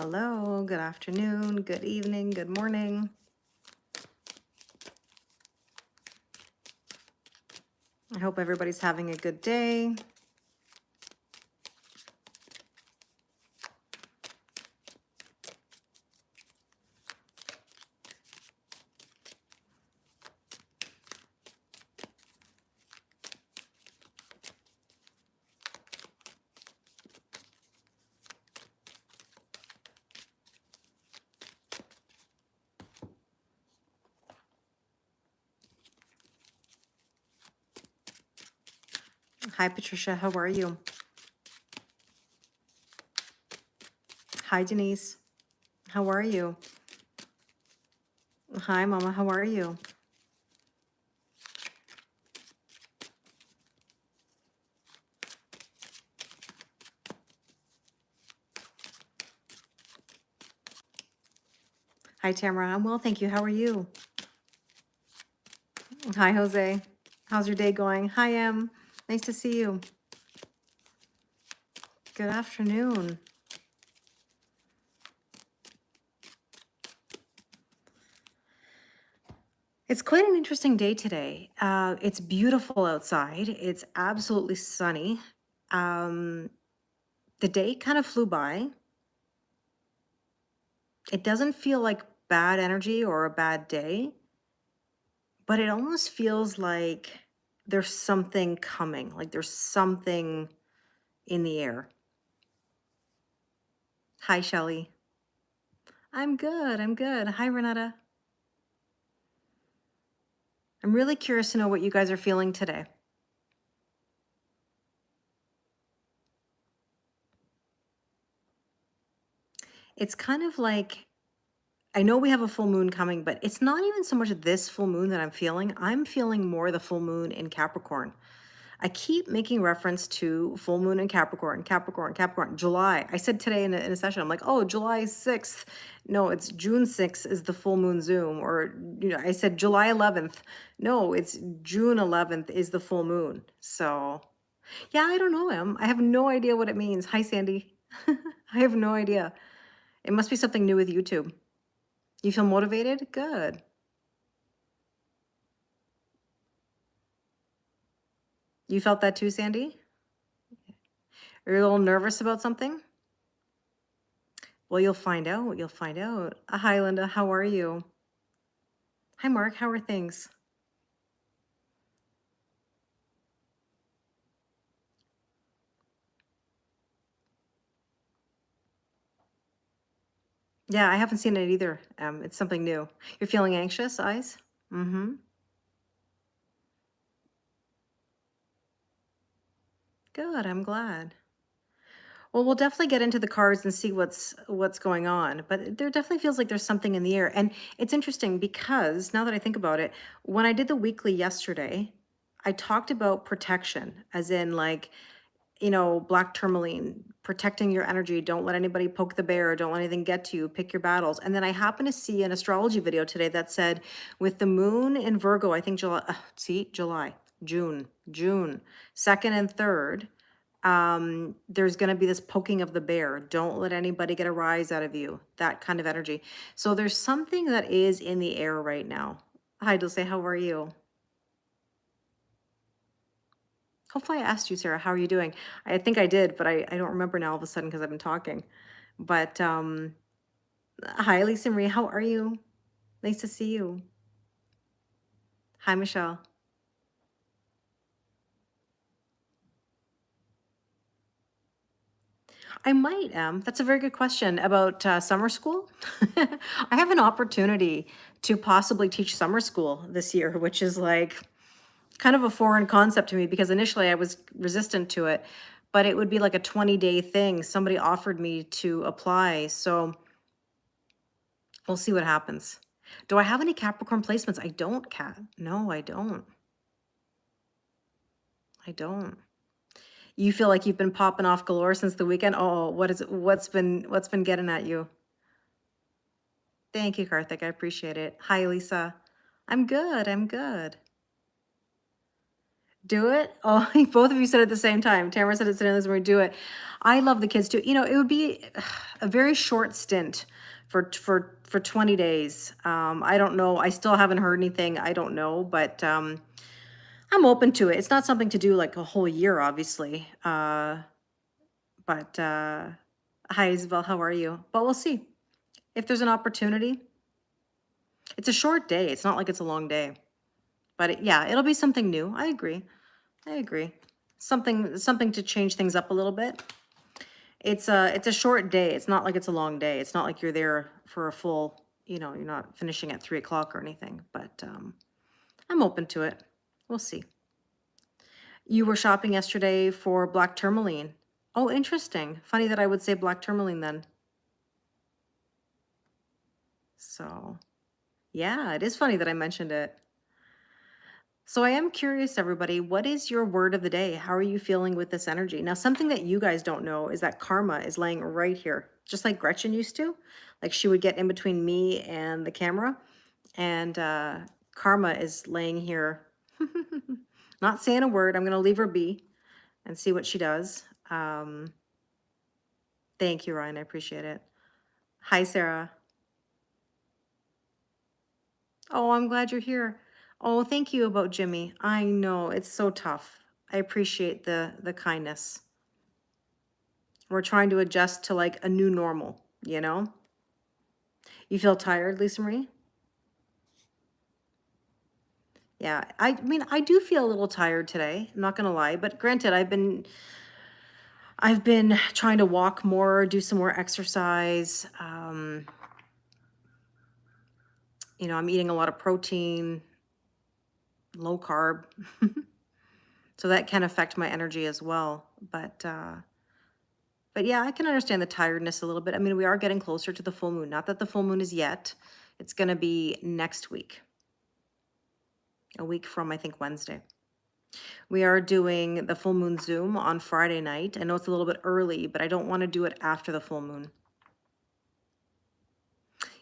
Hello, good afternoon, good evening, good morning. I hope everybody's having a good day. Hi, Patricia, how are you? Hi, Denise, how are you? Hi, Mama, how are you? Hi, Tamara, I'm well, thank you. How are you? Hi, Jose, how's your day going? Hi, Em, nice to see you. Good afternoon. It's quite an interesting day today. It's beautiful outside. It's absolutely sunny. Um, the day kind of flew by. It doesn't feel like bad energy or a bad day, but it almost feels like there's something coming, like there's something in the air. Hi, Shelley. I'm good. I'm good. Hi, Renata. I'm really curious to know what you guys are feeling today. It's kind of like, I know we have a full moon coming, but it's not even so much this full moon that I'm feeling. I'm feeling more the full moon in Capricorn. I keep making reference to full moon in Capricorn, Capricorn, Capricorn, July. I said today in a session, I'm like, oh, July 6th. No, it's June 6th is the full moon Zoom. Or, I said July 11th. No, it's June 11th is the full moon. So, yeah, I don't know, Em. I have no idea what it means. Hi, Sandy. I have no idea. It must be something new with YouTube. You feel motivated? Good. You felt that too, Sandy? Are you a little nervous about something? Well, you'll find out. You'll find out. Hi, Linda. How are you? Hi, Mark. How are things? Yeah, I haven't seen it either. It's something new. You're feeling anxious, eyes? Mm-hmm. Good. I'm glad. Well, we'll definitely get into the cards and see what's going on. But there definitely feels like there's something in the air. And it's interesting because now that I think about it, when I did the weekly yesterday, I talked about protection, as in like, black tourmaline, protecting your energy. Don't let anybody poke the bear. Don't let anything get to you. Pick your battles. And then I happened to see an astrology video today that said, with the moon in Virgo, I think June 2nd and 3rd, there's going to be this poking of the bear. Don't let anybody get a rise out of you. That kind of energy. So there's something that is in the air right now. Hi, Dulce. How are you? Hopefully I asked you, Sarah, how are you doing? I think I did, but I don't remember now all of a sudden because I've been talking. But hi, Lisa Marie, how are you? Nice to see you. Hi, Michelle. I might, that's a very good question about summer school. I have an opportunity to possibly teach summer school this year, which is like kind of a foreign concept to me because initially I was resistant to it, but it would be like a 20-day thing. Somebody offered me to apply. So we'll see what happens. Do I have any Capricorn placements? I don't, Kat. No, I don't. I don't. You feel like you've been popping off galore since the weekend? Oh, what's been getting at you? Thank you, Karthik. I appreciate it. Hi, Lisa. I'm good. I'm good. Do it? Oh, both of you said it at the same time. Tamara said it sitting this morning, do it. I love the kids too. You know, it would be a very short stint for 20 days. I don't know. I still haven't heard anything. I don't know, but I'm open to it. It's not something to do like a whole year, obviously. But hi, Isabel, how are you? But we'll see if there's an opportunity. It's a short day. It's not like it's a long day. But yeah, it'll be something new. I agree. I agree. Something to change things up a little bit. It's a short day. It's not like it's a long day. It's not like you're there for a full, you know, you're not finishing at 3 o'clock or anything, but I'm open to it. We'll see. You were shopping yesterday for black tourmaline. Oh, interesting. Funny that I would say black tourmaline then. So yeah, it is funny that I mentioned it. So I am curious, everybody, what is your word of the day? How are you feeling with this energy? Now, something that you guys don't know is that karma is laying right here, just like Gretchen used to. Like she would get in between me and the camera, and karma is laying here. Not saying a word. I'm going to leave her be and see what she does. Thank you, Ryan. I appreciate it. Hi, Sarah. Oh, I'm glad you're here. Oh, thank you about Jimmy. I know it's so tough. I appreciate the kindness. We're trying to adjust to like a new normal, you know? You feel tired, Lisa Marie? Yeah, I mean, I do feel a little tired today. I'm not gonna lie, but granted, I've been trying to walk more, do some more exercise. You know, I'm eating a lot of protein, low carb. So that can affect my energy as well. But yeah, I can understand the tiredness a little bit. I mean, we are getting closer to the full moon. Not that the full moon is yet. It's going to be next week, a week from, I think, Wednesday. We are doing the full moon Zoom on Friday night. I know it's a little bit early, but I don't want to do it after the full moon.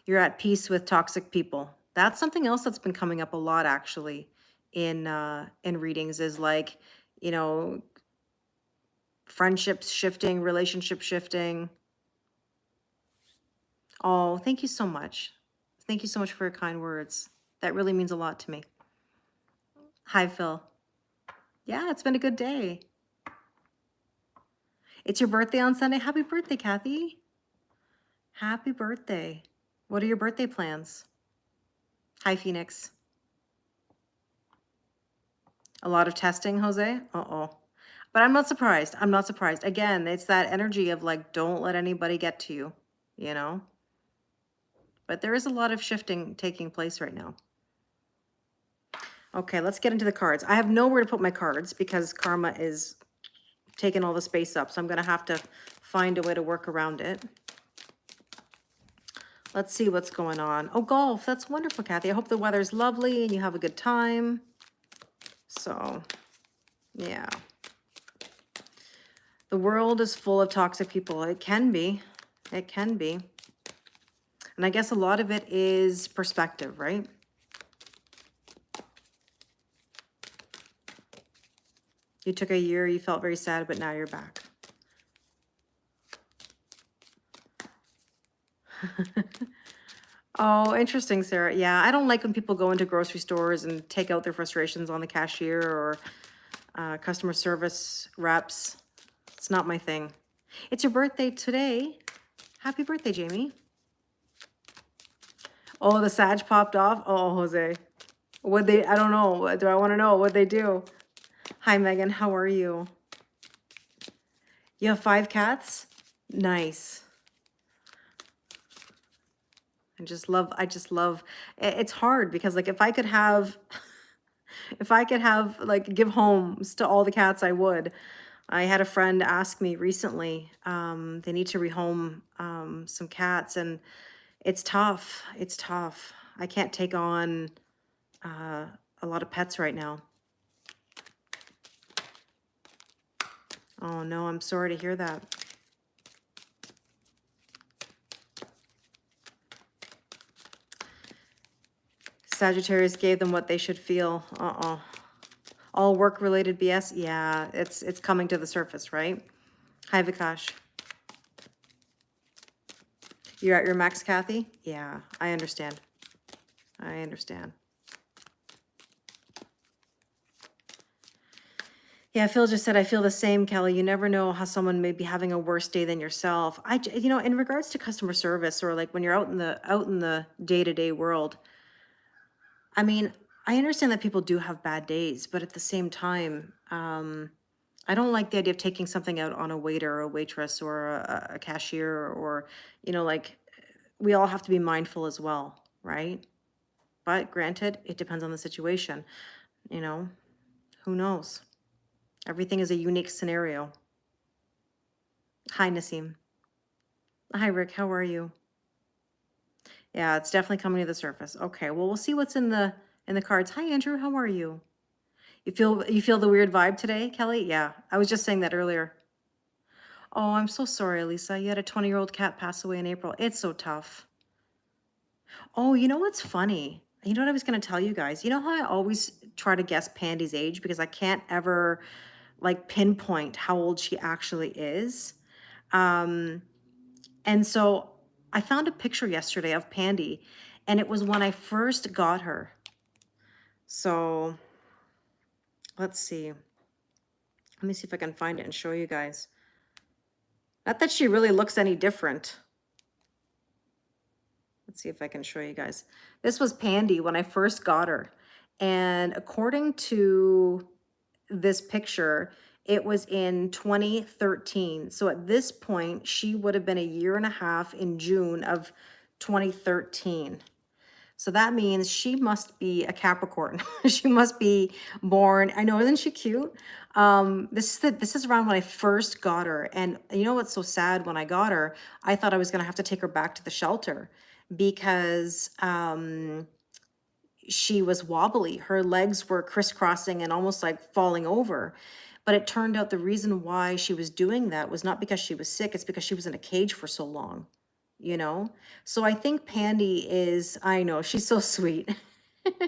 You're at peace with toxic people. That's something else that's been coming up a lot, actually, in readings is like, you know, friendships shifting, relationship shifting. Oh, thank you so much. Thank you so much for your kind words. That really means a lot to me. Hi, Phil. Yeah, it's been a good day. It's your birthday on Sunday. Happy birthday, Kathy. Happy birthday. What are your birthday plans? Hi, Phoenix. A lot of testing, Jose? Uh-oh. But I'm not surprised. I'm not surprised. Again, it's that energy of like, don't let anybody get to you, you know? But there is a lot of shifting taking place right now. Okay, let's get into the cards. I have nowhere to put my cards because karma is taking all the space up. So I'm going to have to find a way to work around it. Let's see what's going on. Oh, golf. That's wonderful, Kathy. I hope the weather's lovely and you have a good time. So, yeah. The world is full of toxic people. It can be. It can be. And I guess a lot of it is perspective, right? You took a year, you felt very sad, but now you're back. Oh, interesting, Sarah. Yeah, I don't like when people go into grocery stores and take out their frustrations on the cashier or customer service reps. It's not my thing. It's your birthday today. Happy birthday, Jamie. Oh, the Sag popped off. Oh, Jose. I don't know. Do I want to know what they do? Hi, Megan. How are you? You have 5 cats? Nice. I just love, it's hard because like if I could have like give homes to all the cats, I would. I had a friend ask me recently, they need to rehome some cats and it's tough. It's tough. I can't take on a lot of pets right now. Oh no, I'm sorry to hear that. Sagittarius gave them what they should feel. Uh-oh. All work-related BS? Yeah, it's coming to the surface, right? Hi, Vikash. You're at your max, Kathy? Yeah, I understand. I understand. Yeah, Phil just said, I feel the same, Kelly. You never know how someone may be having a worse day than yourself. You know, in regards to customer service or like when you're out in the day-to-day world, I mean, I understand that people do have bad days, but at the same time, I don't like the idea of taking something out on a waiter or a waitress or a cashier or, you know, like we all have to be mindful as well, right? But granted, it depends on the situation, you know, who knows? Everything is a unique scenario. Hi, Nassim. Hi, Rick. How are you? Yeah, it's definitely coming to the surface. Okay, well, we'll see what's in the cards. Hi, Andrew. How are you? You feel the weird vibe today, Kelly? Yeah, I was just saying that earlier. Oh, I'm so sorry, Lisa. You had a 20-year-old cat pass away in April. It's so tough. Oh, you know what's funny? You know what I was going to tell you guys? You know how I always try to guess Pandy's age because I can't ever like pinpoint how old she actually is. Um, and so I found a picture yesterday of Pandy, and it was when I first got her. So let's see. Let me see if I can find it and show you guys. Not that she really looks any different. Let's see if I can show you guys. This was Pandy when I first got her. And according to this picture, it was in 2013. So at this point, she would have been a year and a half in June of 2013. So that means she must be a Capricorn. She must be born. I know, isn't she cute? This is around when I first got her, and you know what's so sad? When I got her, I thought I was gonna have to take her back to the shelter because she was wobbly. Her legs were crisscrossing and almost like falling over. But it turned out the reason why she was doing that was not because she was sick, it's because she was in a cage for so long, you know? So I think Pandy is, I know, she's so sweet.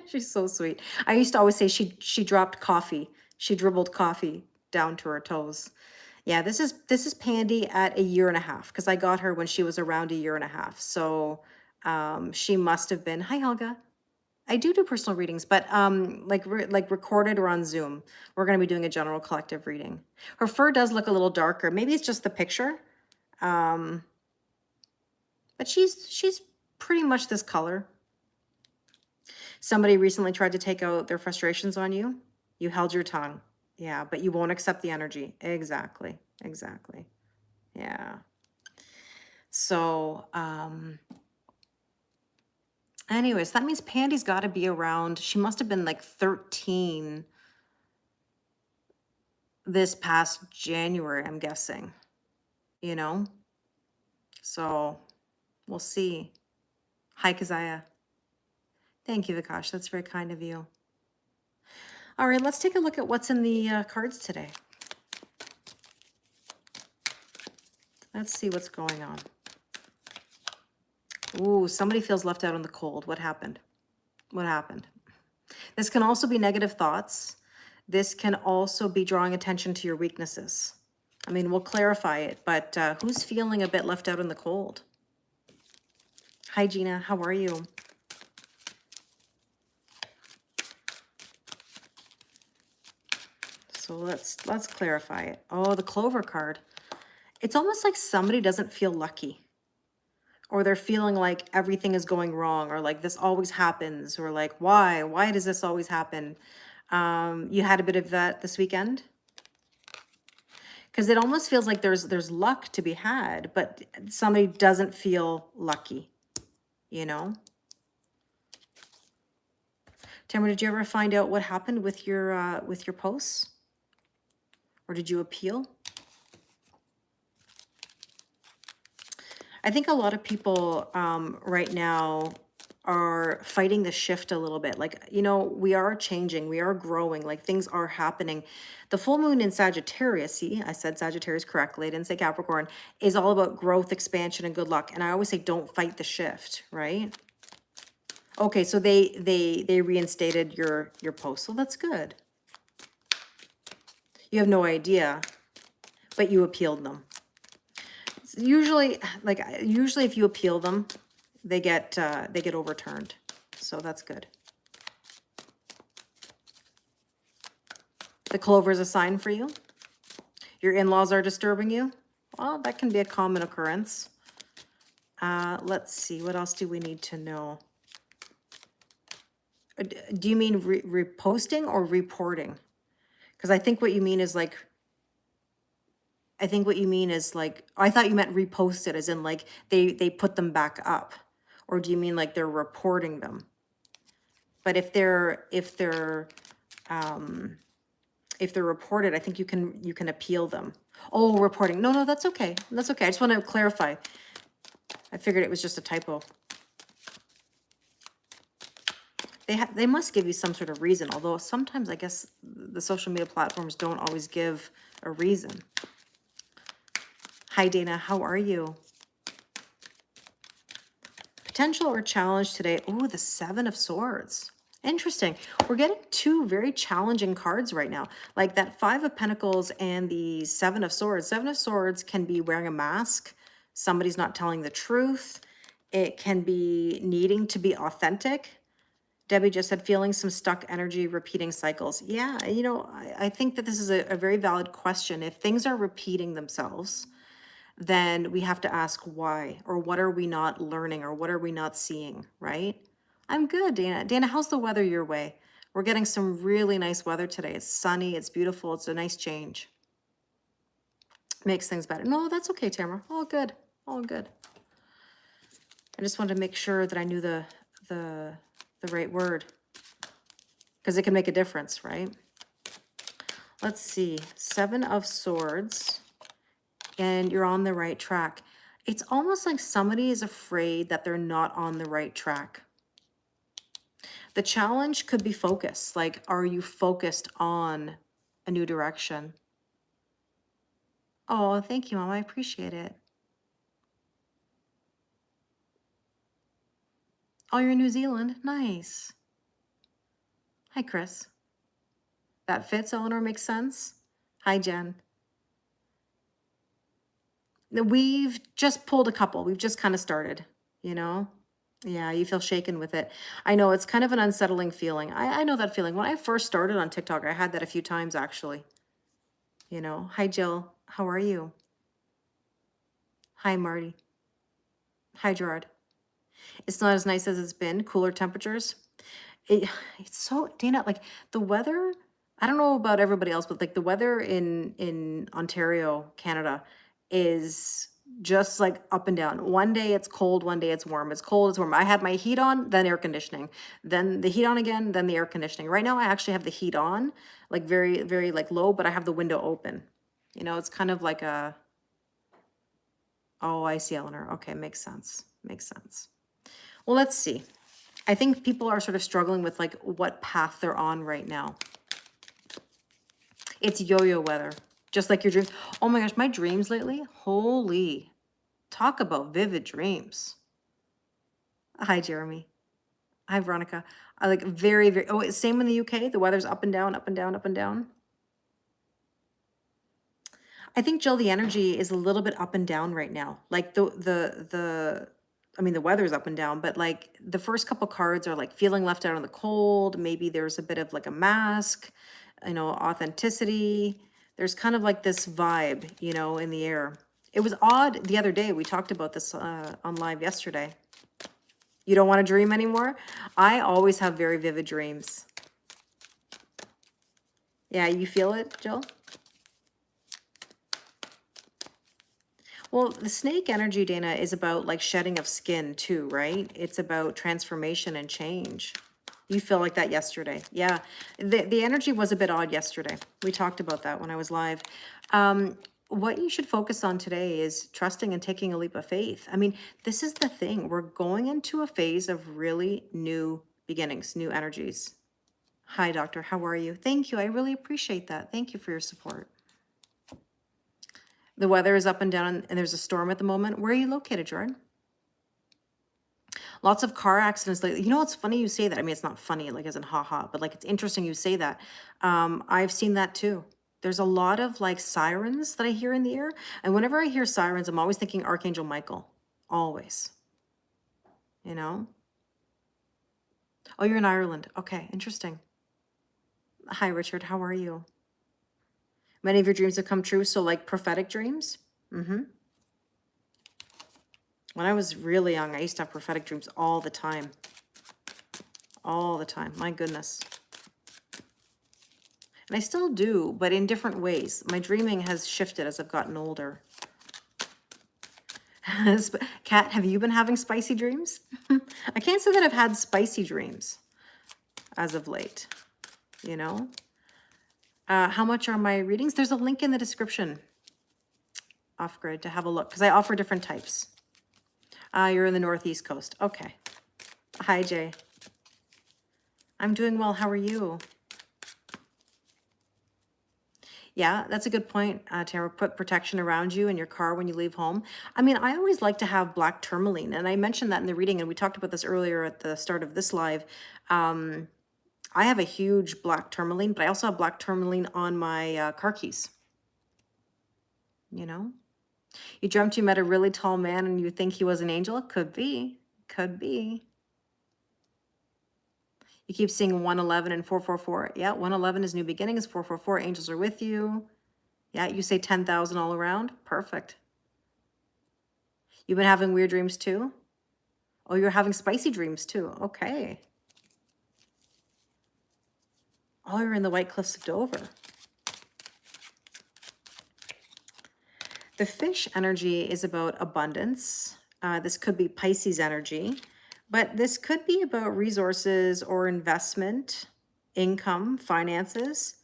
She's so sweet. I used to always say she dropped coffee. She dribbled coffee down to her toes. Yeah, this is Pandy at a year and a half because I got her when she was around a year and a half. So she must have been, hi Helga. I do personal readings, but like recorded or on Zoom. We're going to be doing a general collective reading. Her fur does look a little darker. Maybe it's just the picture. But she's pretty much this color. Somebody recently tried to take out their frustrations on you. You held your tongue. Yeah, but you won't accept the energy. Exactly. Exactly. Yeah. So, anyways, that means Pandy's got to be around, she must have been like 13 this past January, I'm guessing, you know? So we'll see. Hi, Kazaya. Thank you, Vikash. That's very kind of you. All right, let's take a look at what's in the cards today. Let's see what's going on. Ooh, somebody feels left out in the cold. What happened? What happened? This can also be negative thoughts. This can also be drawing attention to your weaknesses. I mean, we'll clarify it, but who's feeling a bit left out in the cold? Hi, Gina. How are you? So let's clarify it. Oh, the Clover card. It's almost like somebody doesn't feel lucky, or they're feeling like everything is going wrong, or like this always happens, or like why does this always happen? You had a bit of that this weekend? Because it almost feels like there's luck to be had, but somebody doesn't feel lucky, you know? Tamara, did you ever find out what happened with your posts? Or did you appeal? I think a lot of people right now are fighting the shift a little bit. Like, you know, we are changing, we are growing, like things are happening. The full moon in Sagittarius, see, I said Sagittarius correctly, I didn't say Capricorn, is all about growth, expansion, and good luck. And I always say, don't fight the shift, right? Okay, so they reinstated your post, so that's good. You have no idea, but you appealed them. Usually, usually if you appeal them, they get overturned. So that's good. The clover is a sign for you. Your in-laws are disturbing you. Well, that can be a common occurrence. Let's see, what else do we need to know? Do you mean reposting or reporting? Because I think what you mean is like, I thought you meant reposted as in like they put them back up. Or do you mean like they're reporting them? But if they're reported, I think you can appeal them. Oh, reporting. No, that's okay. That's okay. I just want to clarify. I figured it was just a typo. They must give you some sort of reason, although sometimes I guess the social media platforms don't always give a reason. Hi, Dana. How are you? Potential or challenge today? Oh, the Seven of Swords. Interesting. We're getting two very challenging cards right now. Like that Five of Pentacles and the Seven of Swords. Seven of Swords can be wearing a mask. Somebody's not telling the truth. It can be needing to be authentic. Debbie just said feeling some stuck energy, repeating cycles. Yeah, I think that this is a very valid question. If things are repeating themselves, then we have to ask why, or what are we not learning, or what are we not seeing, right? I'm good, Dana. Dana, how's the weather your way? We're getting some really nice weather today. It's sunny, it's beautiful, it's a nice change. Makes things better. No, that's okay, Tamara. All good, all good. I just wanted to make sure that I knew the right word, because it can make a difference, right? Let's see, Seven of Swords, and you're on the right track. It's almost like somebody is afraid that they're not on the right track. The challenge could be focus. Like, are you focused on a new direction? Oh, thank you, Mom. I appreciate it. Oh, you're in New Zealand? Nice. Hi, Chris. That fits, Eleanor, makes sense? Hi, Jen. We've just pulled a couple. We've just kind of started, Yeah, you feel shaken with it. I know it's kind of an unsettling feeling. I know that feeling. When I first started on TikTok, I had that a few times actually. Hi, Jill. How are you? Hi, Marty. Hi, Gerard. It's not as nice as it's been. Cooler temperatures. It's so, Dana, like the weather, I don't know about everybody else, but like the weather in Ontario, Canada is just like up and down. One day it's cold, one day it's warm. It's cold, it's warm. I had my heat on, then air conditioning, then the heat on again, then the air conditioning. Right now I actually have the heat on, like very, very like low, but I have the window open. It's kind of like oh, I see, Eleanor. Okay, makes sense. Makes sense. Well, let's see. I think people are sort of struggling with like what path they're on right now. It's yo-yo weather, just like your dreams. Oh my gosh, my dreams lately, holy, talk about vivid dreams. Hi, Jeremy. Hi, Veronica. I like very, very, oh, same in the UK. The weather's up and down, up and down, up and down. I think, Jill, the energy is a little bit up and down right now. Like I mean, the weather's up and down, but like the first couple cards are like feeling left out in the cold. Maybe there's a bit of like a mask, authenticity. There's kind of like this vibe, in the air. It was odd the other day. We talked about this on live yesterday. You don't want to dream anymore? I always have very vivid dreams. Yeah, you feel it, Jill? Well, the snake energy, Dana, is about like shedding of skin too, right? It's about transformation and change. You feel like that yesterday. Yeah, the energy was a bit odd yesterday. We talked about that when I was live. What you should focus on today is trusting and taking a leap of faith. I mean, this is the thing. We're going into a phase of really new beginnings, new energies. Hi, doctor. How are you? Thank you. I really appreciate that. Thank you for your support. The weather is up and down, and there's a storm at the moment. Where are you located, Jordan? Lots of car accidents lately. It's funny you say that. I mean, it's not funny, like as in haha, but like it's interesting you say that. I've seen that too. There's a lot of like sirens that I hear in the air. And whenever I hear sirens, I'm always thinking Archangel Michael. Always, you know? Oh, you're in Ireland. Okay, interesting. Hi, Richard. How are you? Many of your dreams have come true. So, like prophetic dreams? Mm-hmm. When I was really young, I used to have prophetic dreams all the time. All the time. My goodness. And I still do, but in different ways. My dreaming has shifted as I've gotten older. Kat, have you been having spicy dreams? I can't say that I've had spicy dreams as of late, you know? How much are my readings? There's a link in the description off grid to have a look because I offer different types. You're in the Northeast coast. Okay. Hi, Jay. I'm doing well. How are you? Yeah, that's a good point, Tara. Put protection around you in your car when you leave home. I mean, I always like to have black tourmaline, and I mentioned that in the reading, and we talked about this earlier at the start of this live. I have a huge black tourmaline, but I also have black tourmaline on my car keys. You know? You dreamt you met a really tall man and you think he was an angel? Could be. Could be. You keep seeing 111 and 444. Yeah, 111 is new beginnings. 444, angels are with you. Yeah, you say 10,000 all around. Perfect. You've been having weird dreams too? Oh, you're having spicy dreams too. Okay. Oh, you're in the White Cliffs of Dover. The fish energy is about abundance. This could be Pisces energy, but this could be about resources or investment, income, finances.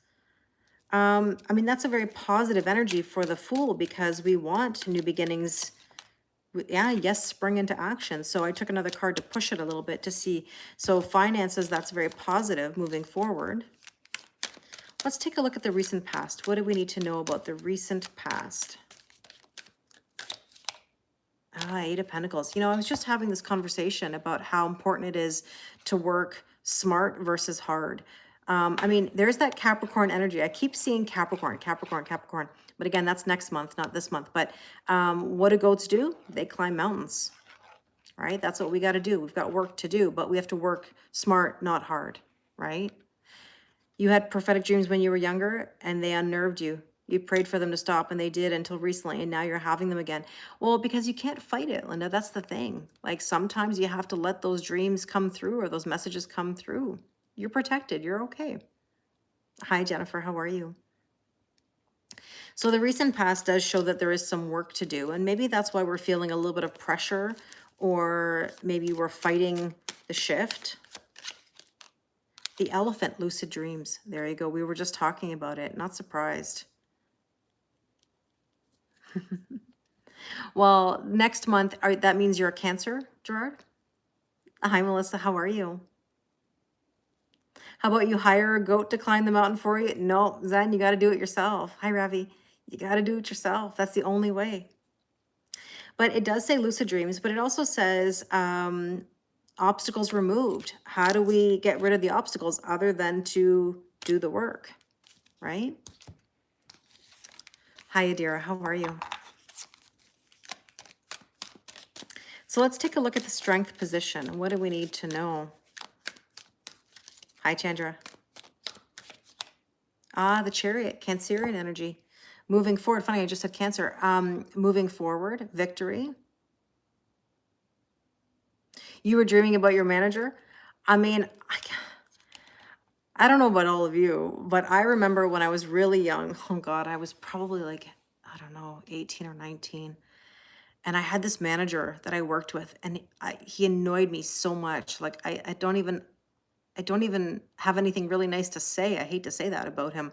I mean, that's a very positive energy for the Fool because we want new beginnings. Yeah, yes, spring into action. So I took another card to push it a little bit to see. So finances, that's very positive moving forward. Let's take a look at the recent past. What do we need to know about the recent past? Eight of Pentacles. You know, I was just having this conversation about how important it is to work smart versus hard. I mean, there's that Capricorn energy. I keep seeing Capricorn, Capricorn, Capricorn. But again, that's next month, not this month. But what do goats do? They climb mountains, right? That's what we got to do. We've got work to do, but we have to work smart, not hard, right? You had prophetic dreams when you were younger and they unnerved you. You prayed for them to stop and they did until recently, and now you're having them again. Well, because you can't fight it, Linda. That's the thing. Like sometimes you have to let those dreams come through or those messages come through. You're protected. You're okay. Hi, Jennifer. How are you? So the recent past does show that there is some work to do, and maybe that's why we're feeling a little bit of pressure, or maybe we're fighting the shift. The elephant, lucid dreams. There you go. We were just talking about it. Not surprised. Well, next month, that means you're a Cancer, Gerard? Hi, Melissa. How are you? How about you hire a goat to climb the mountain for you? No, Zen, you got to do it yourself. Hi, Ravi. You got to do it yourself. That's the only way. But it does say lucid dreams, but it also says obstacles removed. How do we get rid of the obstacles other than to do the work, right? Hi, Adira. How are you? So let's take a look at the strength position. What do we need to know? Hi, Chandra. The Chariot, Cancerian energy. Moving forward. Funny, I just said Cancer. Moving forward, victory. You were dreaming about your manager? I mean, I don't know about all of you, but I remember when I was really young, oh God, I was probably like, I don't know, 18 or 19. And I had this manager that I worked with, and he annoyed me so much. Like I don't even have anything really nice to say. I hate to say that about him.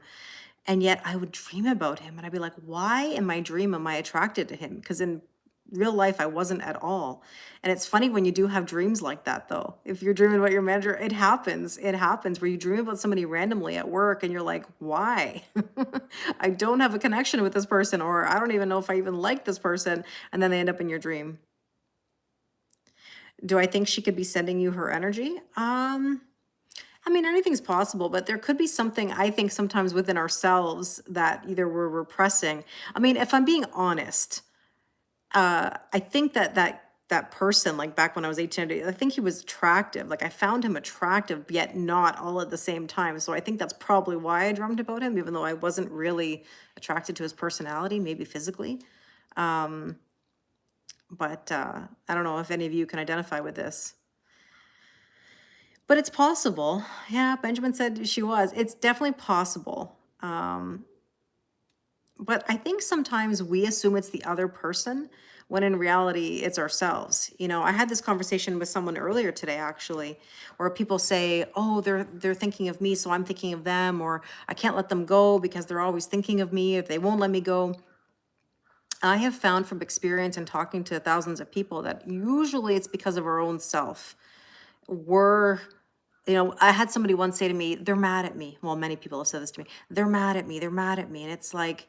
And yet I would dream about him and I'd be like, why in my dream am I attracted to him? Because in real life, I wasn't at all. And it's funny when you do have dreams like that, though. If you're dreaming about your manager, it happens. It happens where you dream about somebody randomly at work and you're like, why? I don't have a connection with this person, or I don't even know if I even like this person. And then they end up in your dream. Do I think she could be sending you her energy? I mean, anything's possible, but there could be something I think sometimes within ourselves that either we're repressing. I mean, if I'm being honest, I think that person, like back when I was 18, I think he was attractive. Like I found him attractive, yet not all at the same time. So I think that's probably why I dreamt about him, even though I wasn't really attracted to his personality, maybe physically. But I don't know if any of you can identify with this. But it's possible. Yeah, Benjamin said she was. It's definitely possible. But I think sometimes we assume it's the other person when in reality it's ourselves. You know, I had this conversation with someone earlier today actually, where people say, "Oh, they're thinking of me, so I'm thinking of them," or "I can't let them go because they're always thinking of me if they won't let me go." I have found from experience and talking to thousands of people that usually it's because of our own self. We're I had somebody once say to me, "They're mad at me." Well, many people have said this to me. "They're mad at me. They're mad at me." And it's like,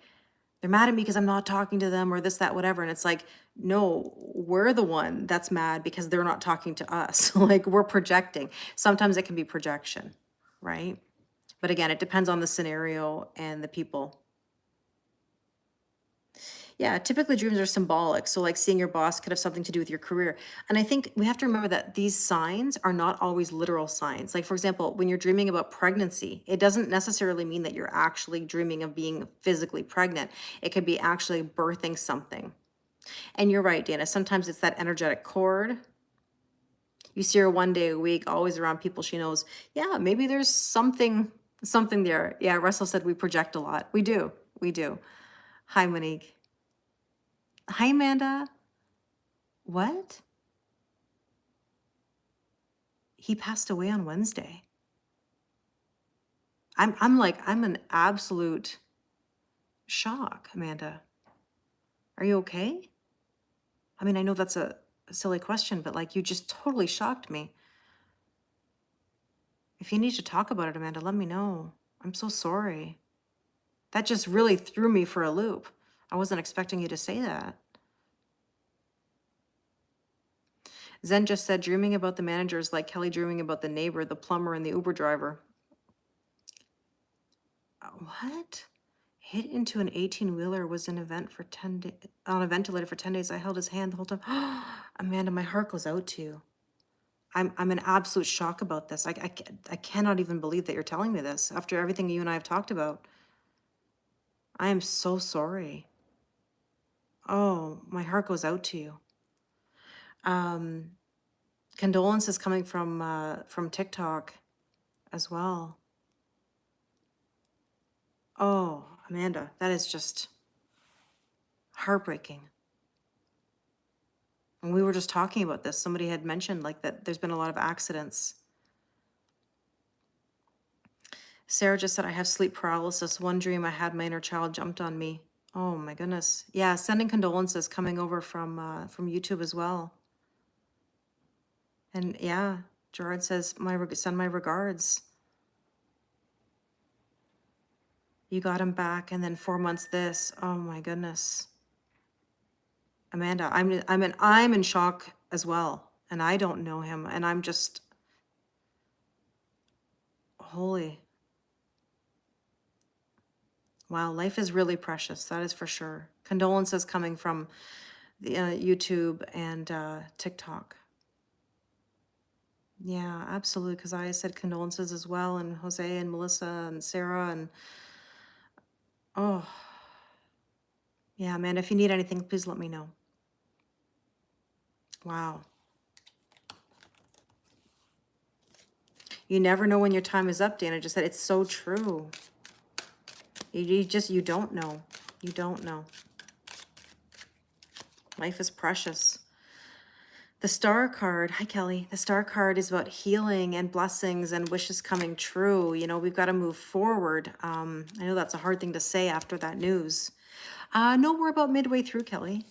they're mad at me because I'm not talking to them or this, that, whatever. And it's like, no, we're the one that's mad because they're not talking to us. Like we're projecting. Sometimes it can be projection, right? But again, it depends on the scenario and the people. Yeah, typically dreams are symbolic. So, like seeing your boss could have something to do with your career. And I think we have to remember that these signs are not always literal signs. Like, for example, when you're dreaming about pregnancy, it doesn't necessarily mean that you're actually dreaming of being physically pregnant. It could be actually birthing something. And you're right, Dana. Sometimes it's that energetic cord. You see her one day a week, always around people she knows. Yeah, maybe there's something there. Yeah, Russell said we project a lot. We do. We do. Hi, Monique. Hi, Amanda. What? He passed away on Wednesday. I'm an absolute shock, Amanda. Are you okay? I mean, I know that's a silly question, but like you just totally shocked me. If you need to talk about it, Amanda, let me know. I'm so sorry. That just really threw me for a loop. I wasn't expecting you to say that. Zen just said dreaming about the managers like Kelly dreaming about the neighbor, the plumber, and the Uber driver. What? Hit into an 18-wheeler was an event for 10 days on a ventilator for 10 days. I held his hand the whole time. Amanda, my heart goes out to you. I'm in absolute shock about this. I cannot even believe that you're telling me this after everything you and I have talked about. I am so sorry. Oh, my heart goes out to you. Condolences coming from TikTok as well. Oh, Amanda, that is just heartbreaking. And we were just talking about this. Somebody had mentioned like that there's been a lot of accidents. Sarah just said, I have sleep paralysis. One dream I had my inner child jumped on me. Oh my goodness. Yeah, sending condolences coming over from YouTube as well. And yeah, Gerard says, send my regards. You got him back, and then 4 months this. Oh my goodness. Amanda, I'm in shock as well. And I don't know him. And I'm just holy. Wow, life is really precious. That is for sure. Condolences coming from the YouTube and TikTok. Yeah, absolutely. Because I said condolences as well, and Jose and Melissa and Sarah and oh, yeah, man. If you need anything, please let me know. Wow. You never know when your time is up, Dana just said. It's so true. You don't know. You don't know. Life is precious. The star card, hi Kelly. The star card is about healing and blessings and wishes coming true. You know, we've got to move forward. I know that's a hard thing to say after that news. No, we're about midway through, Kelly.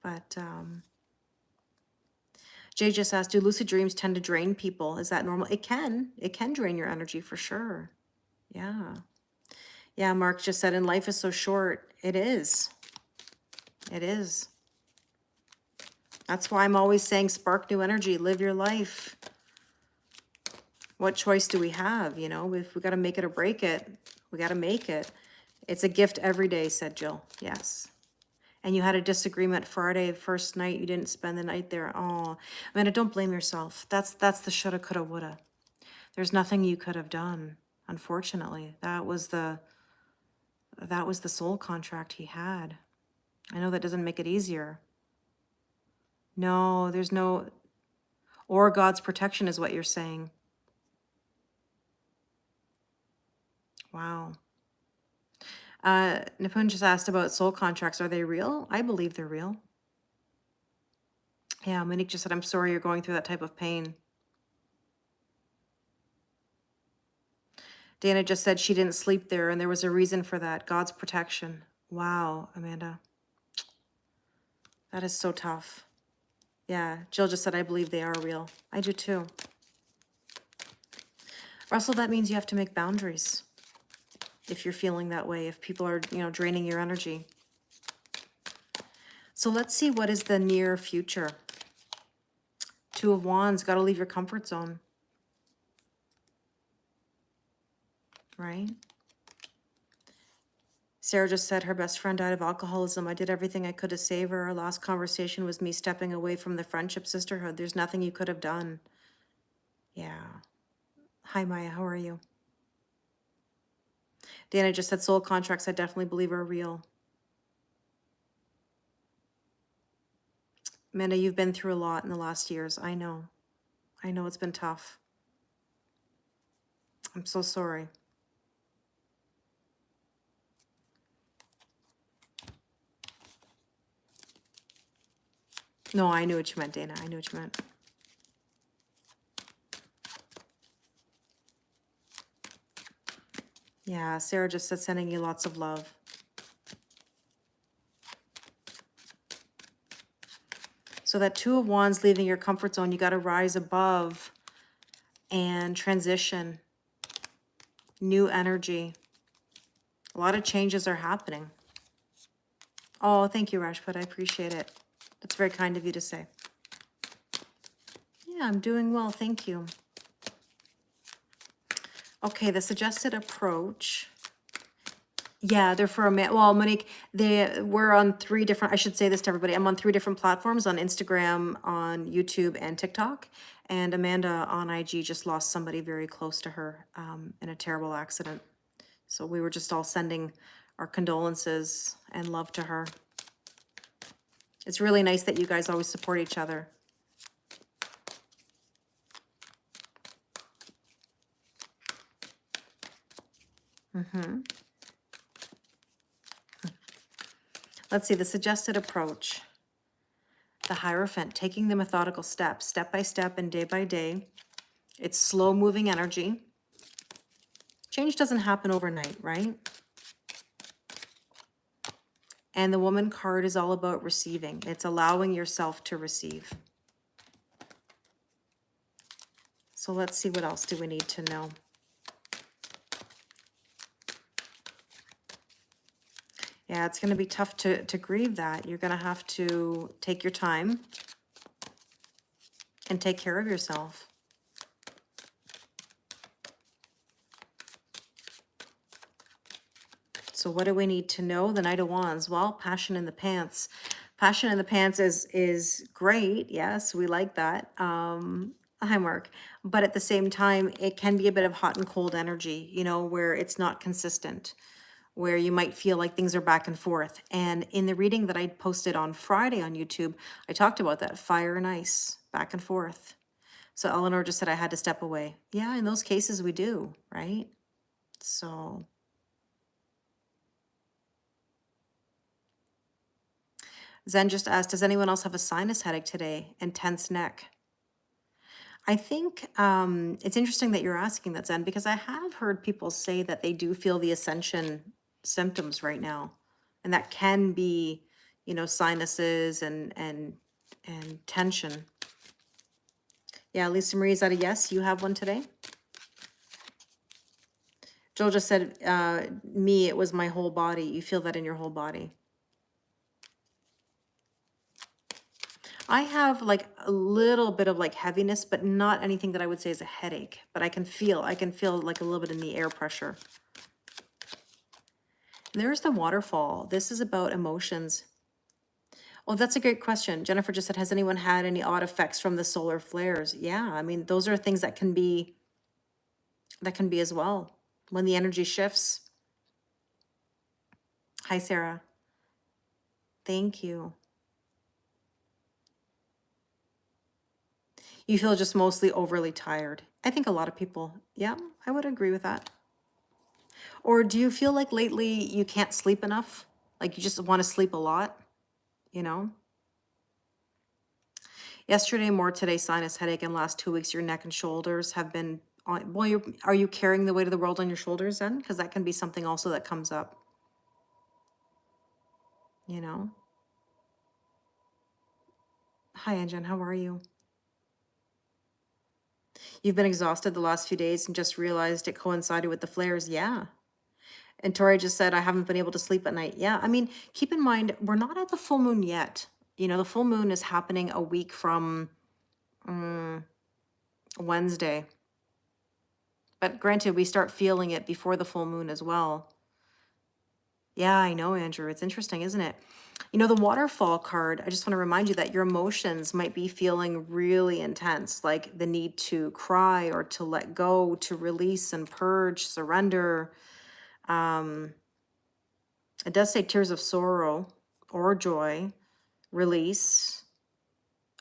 But Jay just asked, do lucid dreams tend to drain people? Is that normal? It can. It can drain your energy for sure. Yeah. Yeah, Mark just said, and life is so short. It is. It is. That's why I'm always saying spark new energy, live your life. What choice do we have? You know, if we got to make it or break it, we got to make it. It's a gift every day, said Jill. Yes. And you had a disagreement Friday, first night. You didn't spend the night there. Oh, Amanda, don't blame yourself. That's the shoulda, coulda, woulda. There's nothing you could have done. Unfortunately, that was the soul contract he had. I know that doesn't make it easier. No, there's no, or God's protection is what you're saying. Wow. Nipun just asked about soul contracts. Are they real? I believe they're real. Yeah, Monique just said, I'm sorry you're going through that type of pain. Dana just said she didn't sleep there and there was a reason for that. God's protection. Wow, Amanda. That is so tough. Yeah, Jill just said, I believe they are real. I do too. Russell, that means you have to make boundaries. If you're feeling that way, if people are, you know, draining your energy. So let's see, what is the near future? Two of Wands, got to leave your comfort zone. Right? Sarah just said her best friend died of alcoholism. I did everything I could to save her. Our last conversation was me stepping away from the friendship sisterhood. There's nothing you could have done. Yeah. Hi, Maya. How are you? Dana just said soul contracts I definitely believe are real. Amanda, you've been through a lot in the last years. I know. I know it's been tough. I'm so sorry. No, I knew what you meant, Dana. I knew what you meant. Yeah, Sarah just said sending you lots of love. So that Two of Wands leaving your comfort zone, you got to rise above and transition. New energy. A lot of changes are happening. Oh, thank you, Rashput. I appreciate it. That's very kind of you to say. Yeah, I'm doing well. Thank you. Okay, the suggested approach. Yeah, they're for a man. Well, Monique, we're on 3 different, I should say this to everybody. I'm on 3 different platforms, on Instagram, on YouTube, and TikTok. And Amanda on IG just lost somebody very close to her in a terrible accident. So we were just all sending our condolences and love to her. It's really nice that you guys always support each other. Mm-hmm. Let's see, the suggested approach. The Hierophant, taking the methodical steps, step by step and day by day. It's slow moving energy. Change doesn't happen overnight, right? And the Woman card is all about receiving. It's allowing yourself to receive. So let's see, what else do we need to know? Yeah, it's going to be tough to grieve that. You're going to have to take your time and take care of yourself. So what do we need to know? The Knight of Wands. Well, passion in the pants. Passion in the pants is great. Yes, we like that. Hi, Mark. But at the same time, it can be a bit of hot and cold energy, you know, where it's not consistent, where you might feel like things are back and forth. And in the reading that I posted on Friday on YouTube, I talked about that, fire and ice, back and forth. So Eleanor just said I had to step away. Yeah, in those cases we do, right? So Zen just asked, does anyone else have a sinus headache today and tense neck? I think it's interesting that you're asking that, Zen, because I have heard people say that they do feel the ascension symptoms right now. And that can be, you know, sinuses and tension. Yeah, Lisa Marie, is that a yes? You have one today? Joel just said, me, it was my whole body. You feel that in your whole body. I have like a little bit of like heaviness, but not anything that I would say is a headache. But I can feel like a little bit in the air pressure. There's the waterfall. This is about emotions. Well, that's a great question. Jennifer just said, has anyone had any odd effects from the solar flares? Yeah, I mean, those are things that can be as well. When the energy shifts. Hi, Sarah. Thank you. You feel just mostly overly tired. I think a lot of people, yeah, I would agree with that. Or do you feel like lately you can't sleep enough? Like you just want to sleep a lot, you know? Yesterday, more today, sinus headache, and last 2 weeks, your neck and shoulders have been on. Well, are you carrying the weight of the world on your shoulders then? Because that can be something also that comes up, you know? Hi, Anjan, how are you? You've been exhausted the last few days and just realized it coincided with the flares. Yeah. And Tori just said, I haven't been able to sleep at night. Yeah. I mean, keep in mind, we're not at the full moon yet. You know, the full moon is happening a week from Wednesday. But granted, we start feeling it before the full moon as well. Yeah, I know, Andrew. It's interesting, isn't it? You know, the waterfall card, I just want to remind you that your emotions might be feeling really intense, like the need to cry or to let go, to release and purge, surrender. It does say tears of sorrow or joy, release,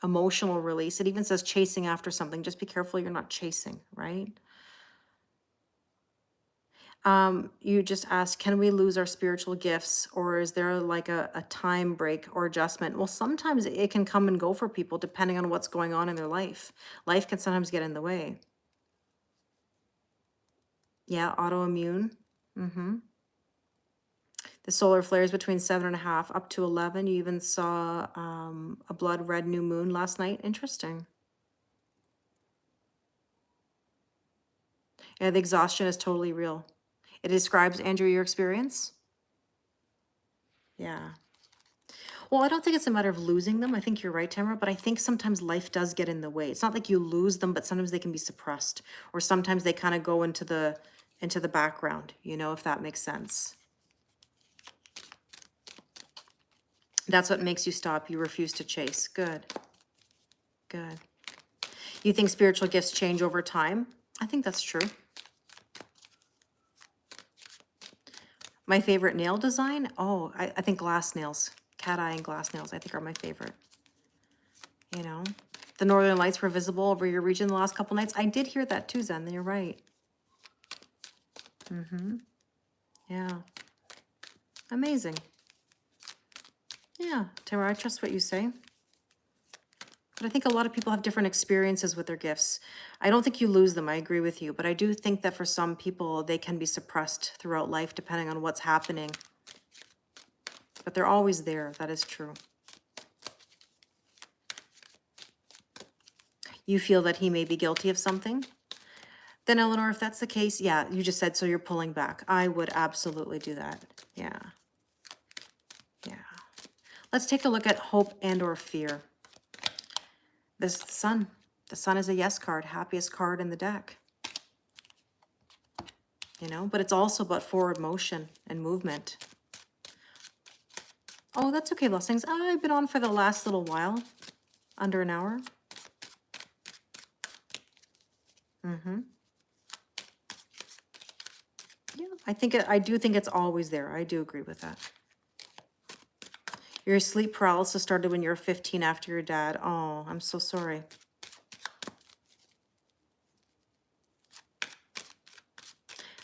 emotional release. It even says chasing after something. Just be careful you're not chasing, right? You just asked, can we lose our spiritual gifts, or is there like a time break or adjustment? Well, sometimes it can come and go for people depending on what's going on in their life. Life can sometimes get in the way. Yeah, autoimmune. The solar flares between 7.5 up to 11. You even saw a blood red new moon last night. Interesting. Yeah, the exhaustion is totally real. It describes, Andrew, your experience. Yeah. Well, I don't think it's a matter of losing them. I think you're right, Tamara, but I think sometimes life does get in the way. It's not like you lose them, but sometimes they can be suppressed, or sometimes they kind of go into the background, you know, if that makes sense. That's what makes you stop. You refuse to chase. Good. Good. You think spiritual gifts change over time? I think that's true. My favorite nail design? Oh, I think glass nails. Cat eye and glass nails, I think, are my favorite. You know, the northern lights were visible over your region the last couple nights. I did hear that too, Zen. You're right. Yeah. Amazing. Yeah, Tamara, I trust what you say. But I think a lot of people have different experiences with their gifts. I don't think you lose them. I agree with you. But I do think that for some people, they can be suppressed throughout life depending on what's happening. But they're always there. That is true. You feel that he may be guilty of something? Then, Eleanor, if that's the case, yeah, you just said, so you're pulling back. I would absolutely do that. Yeah. Yeah. Let's take a look at hope and or fear. This is the sun. The sun is a yes card, happiest card in the deck. You know, but it's also about forward motion and movement. Oh, that's okay, blessings. I've been on for the last little while, under an hour. Yeah, I do think it's always there. I do agree with that. Your sleep paralysis started when you were 15 after your dad. Oh, I'm so sorry.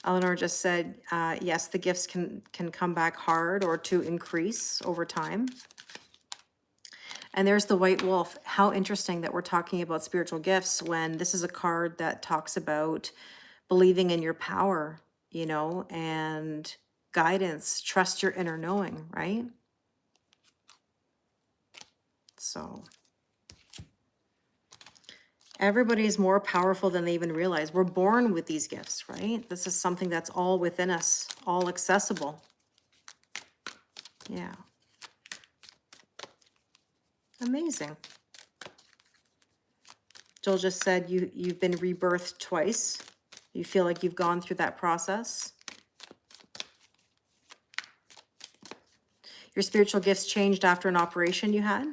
Eleanor just said, yes, the gifts can come back hard or to increase over time. And there's the white wolf. How interesting that we're talking about spiritual gifts when this is a card that talks about believing in your power, you know, and guidance. Trust your inner knowing, right? So everybody is more powerful than they even realize. We're born with these gifts, right? This is something that's all within us, all accessible. Yeah. Amazing. Jill just said you've been rebirthed twice. You feel like you've gone through that process. Your spiritual gifts changed after an operation you had.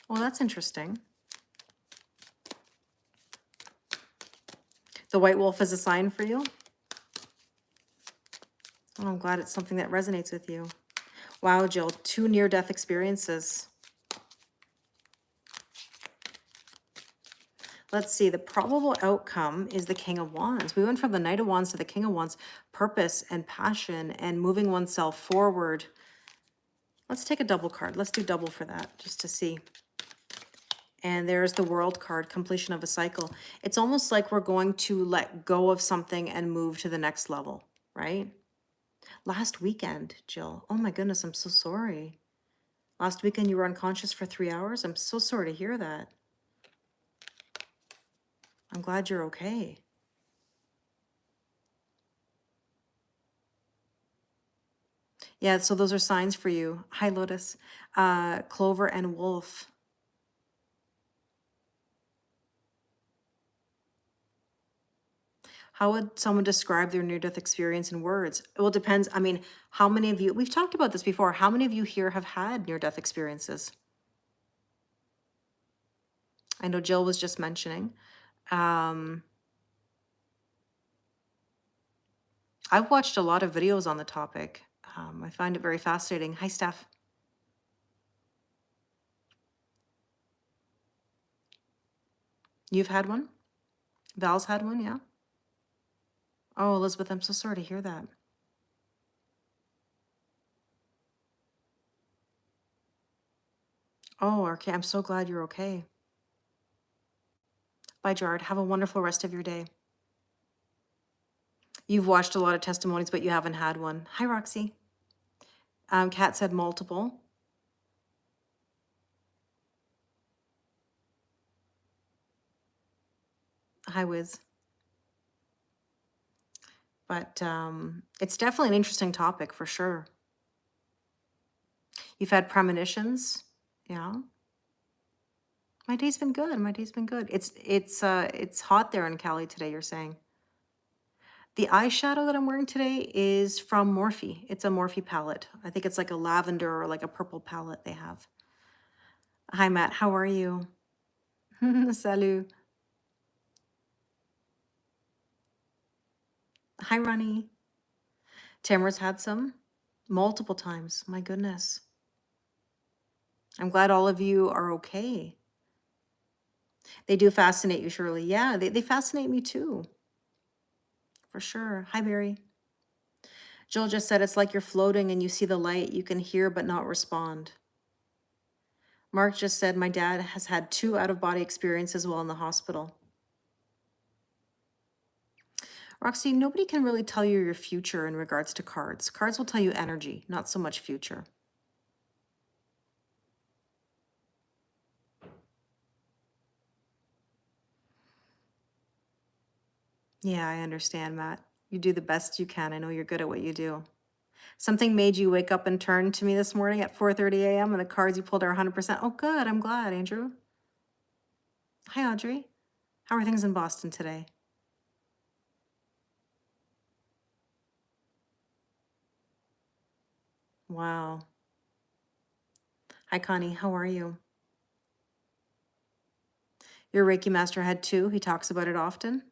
Well, that's interesting. The white wolf is a sign for you. Oh, I'm glad it's something that resonates with you. Wow, Jill, 2 near-death experiences. Let's see, the probable outcome is the King of Wands. We went from the Knight of Wands to the King of Wands, purpose and passion and moving oneself forward. Let's take a double card. Let's do double for that, just to see. And there's the World card, completion of a cycle. It's almost like we're going to let go of something and move to the next level, right? Last weekend, Jill. Oh my goodness, I'm so sorry. Last weekend you were unconscious for 3 hours. I'm so sorry to hear that. I'm glad you're okay. Yeah, so those are signs for you. Hi, Lotus. Clover and Wolf. How would someone describe their near-death experience in words? Well, it depends. I mean, how many of you, we've talked about this before, how many of you here have had near-death experiences? I know Jill was just mentioning. I've watched a lot of videos on the topic. I find it very fascinating. Hi, Steph. You've had one? Val's had one, yeah? Oh, Elizabeth, I'm so sorry to hear that. Oh, okay. I'm so glad you're okay. Bye, Gerard. Have a wonderful rest of your day. You've watched a lot of testimonies, but you haven't had one. Hi, Roxy. Kat said multiple. Hi, Wiz. But it's definitely an interesting topic for sure. You've had premonitions. Yeah. My day's been good. My day's been good. It's hot there in Cali today, you're saying. The eyeshadow that I'm wearing today is from Morphe. It's a Morphe palette. I think it's like a lavender or like a purple palette they have. Hi, Matt. How are you? Salut. Hi, Ronnie. Tamara's had some multiple times. My goodness. I'm glad all of you are okay. They do fascinate you, Shirley. Yeah, they fascinate me too. For sure. Hi, Mary. Jill just said it's like you're floating and you see the light. You can hear but not respond. Mark just said my dad has had 2 out-of-body experiences while in the hospital. Roxy, nobody can really tell you your future in regards to cards. Cards will tell you energy, not so much future. Yeah, I understand, Matt. You do the best you can. I know you're good at what you do. Something made you wake up and turn to me this morning at 4:30 a.m. and the cards you pulled are 100%. Oh, good. I'm glad, Andrew. Hi, Audrey. How are things in Boston today? Wow. Hi, Connie. How are you? Your Reiki master had 2. He talks about it often.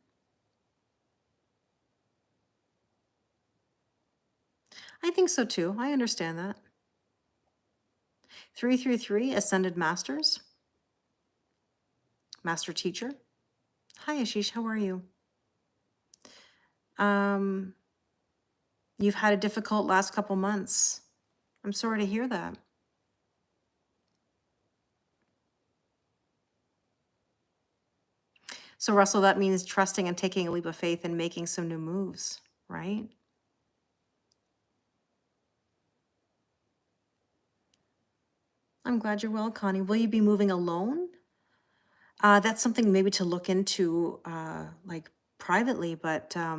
I think so too. I understand that. 333 Ascended Masters. Master Teacher. Hi, Ashish. How are you? You've had a difficult last couple months. I'm sorry to hear that. So, Russell, that means trusting and taking a leap of faith and making some new moves, right? I'm glad you're well, Connie. Will you be moving alone? That's something maybe to look into, like privately, but I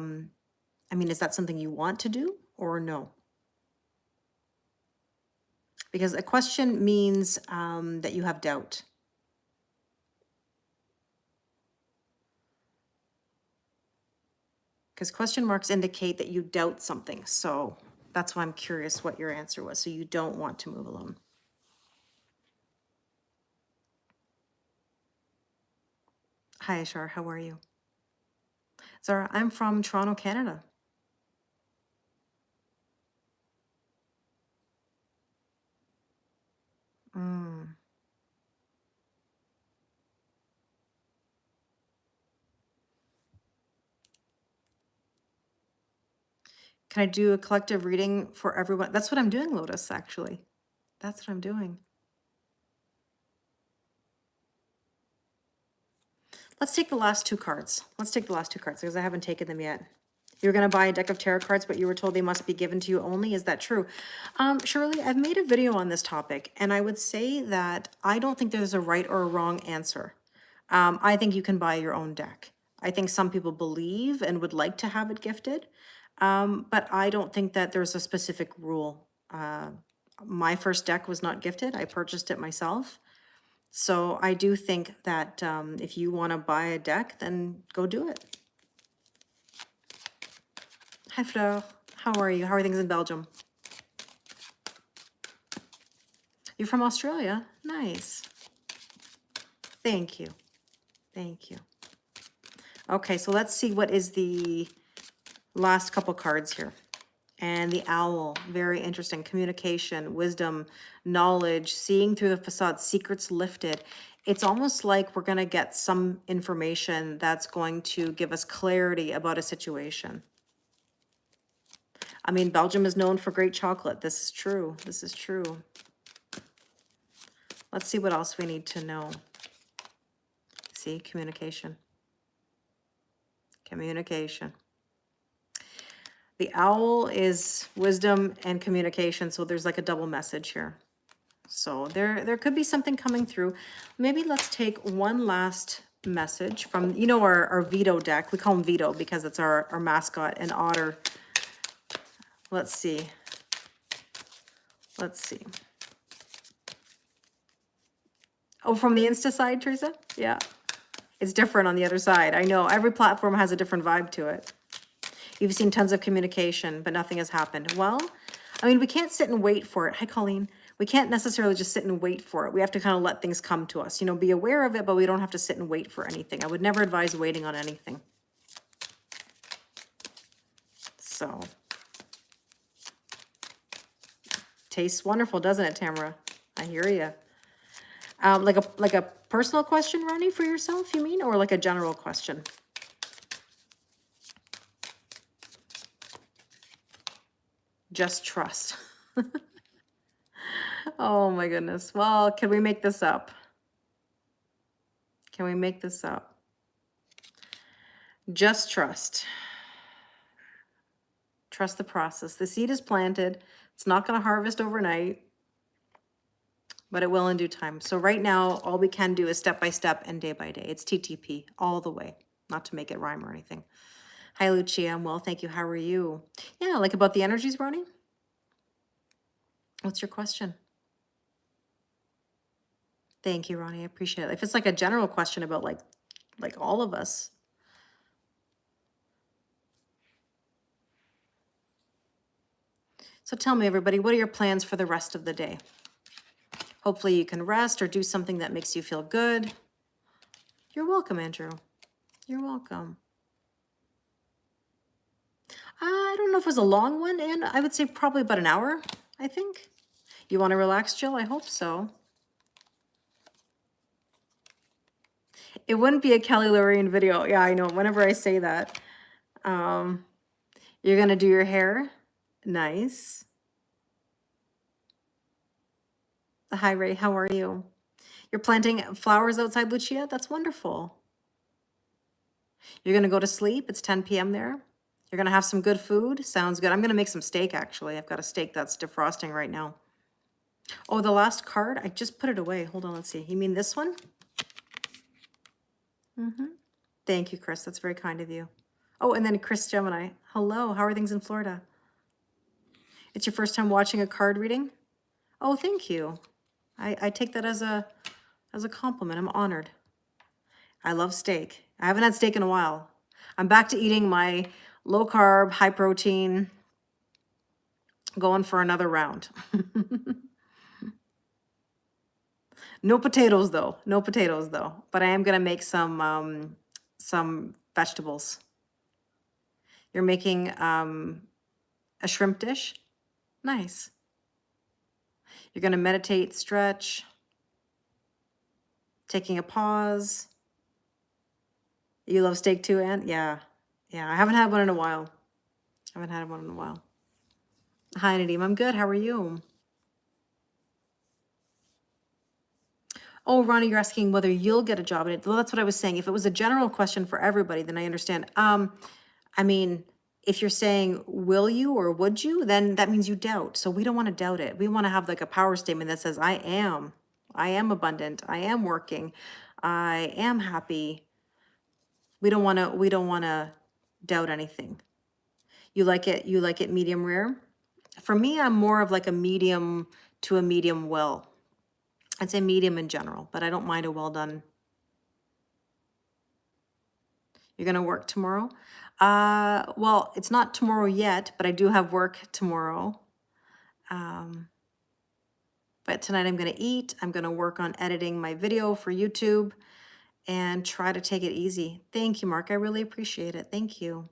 mean, is that something you want to do or no? Because a question means that you have doubt. Because question marks indicate that you doubt something. So that's why I'm curious what your answer was. So you don't want to move alone. Hi, Ashar. How are you? Zara, I'm from Toronto, Canada. Mm. Can I do a collective reading for everyone? That's what I'm doing, Lotus, actually. That's what I'm doing. Let's take the last two cards. Let's take the last two cards because I haven't taken them yet. You were going to buy a deck of tarot cards, but you were told they must be given to you only. Is that true? Shirley, I've made a video on this topic, and I would say that I don't think there's a right or a wrong answer. I think you can buy your own deck. I think some people believe and would like to have it gifted, but I don't think that there's a specific rule. My first deck was not gifted. I purchased it myself. So I do think that if you want to buy a deck, then go do it. Hi, Flo. How are you? How are things in Belgium? You're from Australia? Nice. Thank you. Thank you. Okay, so let's see what is the last couple cards here. And the owl, very interesting. Communication, wisdom, knowledge, seeing through the facade, secrets lifted. It's almost like we're going to get some information that's going to give us clarity about a situation. I mean, Belgium is known for great chocolate. This is true. This is true. Let's see what else we need to know. See, communication. Communication. The owl is wisdom and communication, so there's like a double message here. So there could be something coming through. Maybe let's take one last message from, you know, our Vito deck. We call him Vito because it's our mascot, an otter. Let's see. Let's see. Oh, from the Insta side, Teresa? Yeah. It's different on the other side. I know. Every platform has a different vibe to it. You've seen tons of communication, but nothing has happened. Well, I mean, we can't sit and wait for it. Hi, Colleen. We can't necessarily just sit and wait for it. We have to kind of let things come to us. You know, be aware of it, but we don't have to sit and wait for anything. I would never advise waiting on anything. So. Tastes wonderful, doesn't it, Tamara? I hear you. Like a personal question, Ronnie, for yourself, you mean? Or like a general question? Just trust. Oh my goodness. Well, can we make this up? Can we make this up? Just trust. Trust the process. The seed is planted. It's not going to harvest overnight, but it will in due time. So right now, all we can do is step by step and day by day. It's TTP all the way, not to make it rhyme or anything. Hi, Lucia. I'm well, thank you. How are you? Yeah, like about the energies, Ronnie? What's your question? Thank you, Ronnie. I appreciate it. If it's like a general question about like all of us. So tell me, everybody, what are your plans for the rest of the day? Hopefully you can rest or do something that makes you feel good. You're welcome, Andrew. You're welcome. I don't know if it was a long one, and I would say probably about an hour, I think. You want to relax, Jill? I hope so. It wouldn't be a Kelly Lorraine video. Yeah, I know. Whenever I say that. You're going to do your hair? Nice. Hi, Ray. How are you? You're planting flowers outside, Lucia? That's wonderful. You're going to go to sleep? It's 10 p.m. there. You're going to have some good food? Sounds good. I'm going to make some steak, actually. I've got a steak that's defrosting right now. Oh, the last card? I just put it away. Hold on, let's see. You mean this one? Thank you, Chris. That's very kind of you. Oh, and then Chris Gemini. Hello. How are things in Florida? It's your first time watching a card reading? Oh, thank you. I take that as a compliment. I'm honored. I love steak. I haven't had steak in a while. I'm back to eating my Low carb, high protein, going for another round. No potatoes though. No potatoes though. But I am gonna make some vegetables. You're making a shrimp dish? Nice. You're gonna meditate, stretch, taking a pause. You love steak too, Anne? Yeah. Yeah. I haven't had one in a while. I haven't had one in a while. Hi, Nadeem. I'm good. How are you? Oh, Ronnie, you're asking whether you'll get a job in it. Well, that's what I was saying. If it was a general question for everybody, then I understand. I mean, if you're saying will you or would you, then that means you doubt. So we don't want to doubt it. We want to have like a power statement that says, I am abundant, I am working, I am happy. We don't want to doubt anything. You like it medium rare? For me, I'm more of like a medium to a medium well. I'd say medium in general, but I don't mind a well done. You're gonna work tomorrow? Well, it's not tomorrow yet, but I do have work tomorrow. But tonight I'm gonna eat. I'm gonna work on editing my video for YouTube and try to take it easy. Thank you, Mark. I really appreciate it. Thank you.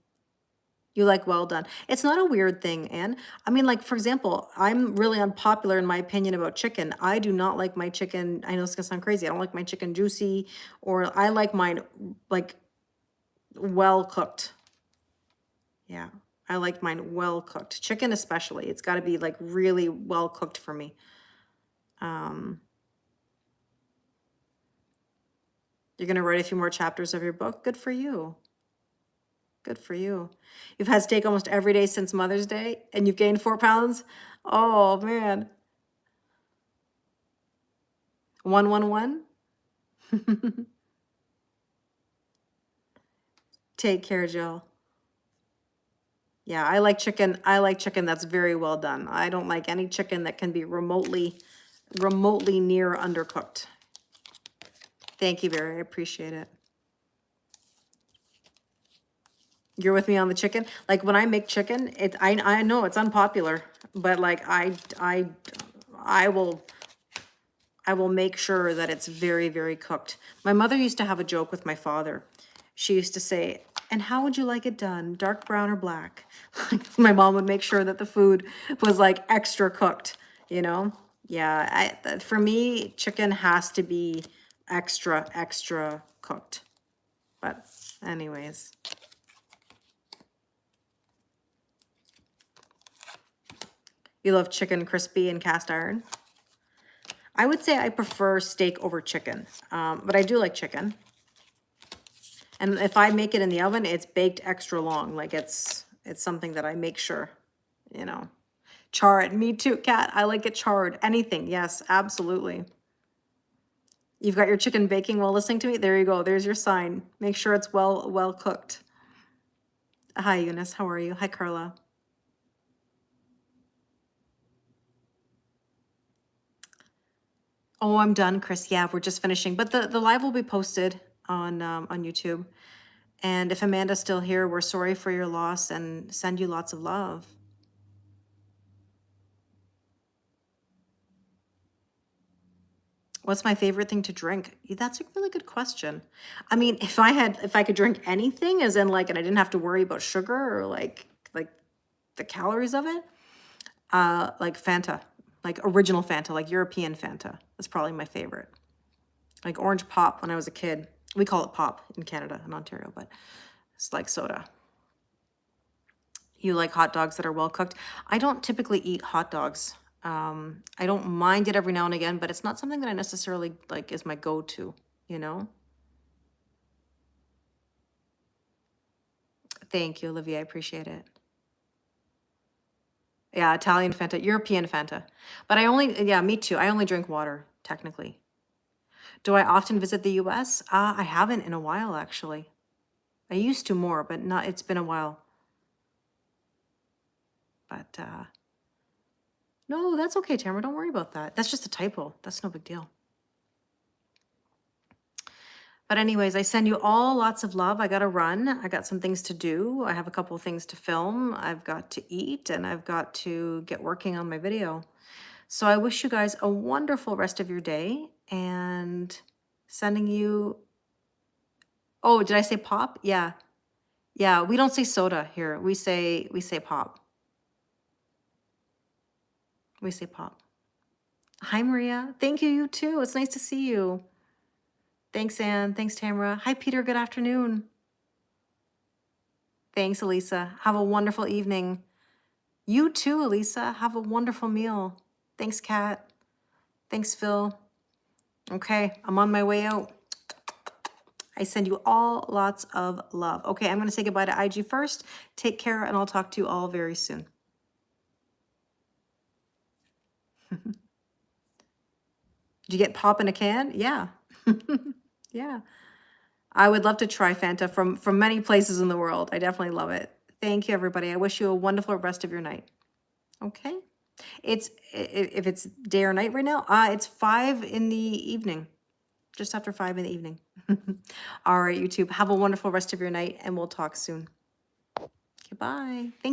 You like well done. It's not a weird thing, Anne. I mean, like, for example, I'm really unpopular in my opinion about chicken. I do not like my chicken. I know it's gonna sound crazy. I don't like my chicken juicy, or I like mine like well cooked. Yeah, I like mine well cooked. Chicken especially. It's got to be like really well cooked for me. You're gonna write a few more chapters of your book. Good for you. Good for you. You've had steak almost every day since Mother's Day, and you've gained 4 pounds. Oh man. 111. Take care, Jill. Yeah, I like chicken. I like chicken that's very well done. I don't like any chicken that can be remotely near undercooked. Thank you, Barry. I appreciate it. You're with me on the chicken. Like when I make chicken, I know it's unpopular, but like I will make sure that it's very, very cooked. My mother used to have a joke with my father. She used to say, "And how would you like it done? Dark brown or black?" My mom would make sure that the food was like extra cooked, you know? Yeah, for me, chicken has to be extra, extra cooked. But anyways. You love chicken crispy and cast iron? I would say I prefer steak over chicken, but I do like chicken. And if I make it in the oven, it's baked extra long. Like it's something that I make sure, you know. Char it. Me too, Kat. I like it charred. Anything. Yes, absolutely. You've got your chicken baking while listening to me. There you go. There's your sign. Make sure it's well cooked. Hi, Eunice. How are you? Hi, Carla. Oh, I'm done, Chris. Yeah, we're just finishing. But the live will be posted on YouTube. And if Amanda's still here, we're sorry for your loss and send you lots of love. What's my favorite thing to drink? That's a really good question. I mean, if I could drink anything, as in like, and I didn't have to worry about sugar or like the calories of it, like Fanta, like original Fanta, like European Fanta. That's probably my favorite. Like orange pop when I was a kid. We call it pop in Canada and Ontario, but it's like soda. You like hot dogs that are well cooked? I don't typically eat hot dogs. I don't mind it every now and again, but it's not something that I necessarily like is my go-to, you know? Thank you, Olivia. I appreciate it. Yeah, Italian Fanta, European Fanta. But yeah, me too. I only drink water, technically. Do I often visit the US? I haven't in a while, actually. I used to more, but not, it's been a while. But no, that's okay, Tamara. Don't worry about that. That's just a typo. That's no big deal. But anyways, I send you all lots of love. I got to run. I got some things to do. I have a couple of things to film. I've got to eat and I've got to get working on my video. So I wish you guys a wonderful rest of your day and sending you. Oh, did I say pop? Yeah. Yeah, we don't say soda here. We say pop. We say pop. Hi Maria. Thank you, you too. It's nice to see you. Thanks, Anne. Thanks, Tamara. Hi, Peter. Good afternoon. Thanks, Elisa. Have a wonderful evening. You too, Elisa. Have a wonderful meal. Thanks, Kat. Thanks, Phil. Okay, I'm on my way out. I send you all lots of love. Okay, I'm going to say goodbye to IG first. Take care, and I'll talk to you all very soon. Did you get pop in a can? Yeah. Yeah. I would love to try Fanta from many places in the world. I definitely love it. Thank you, everybody. I wish you a wonderful rest of your night. Okay. It's if it's day or night right now. It's 5 in the evening, just after 5 in the evening. All right, YouTube. Have a wonderful rest of your night, and we'll talk soon. Okay, bye. Thank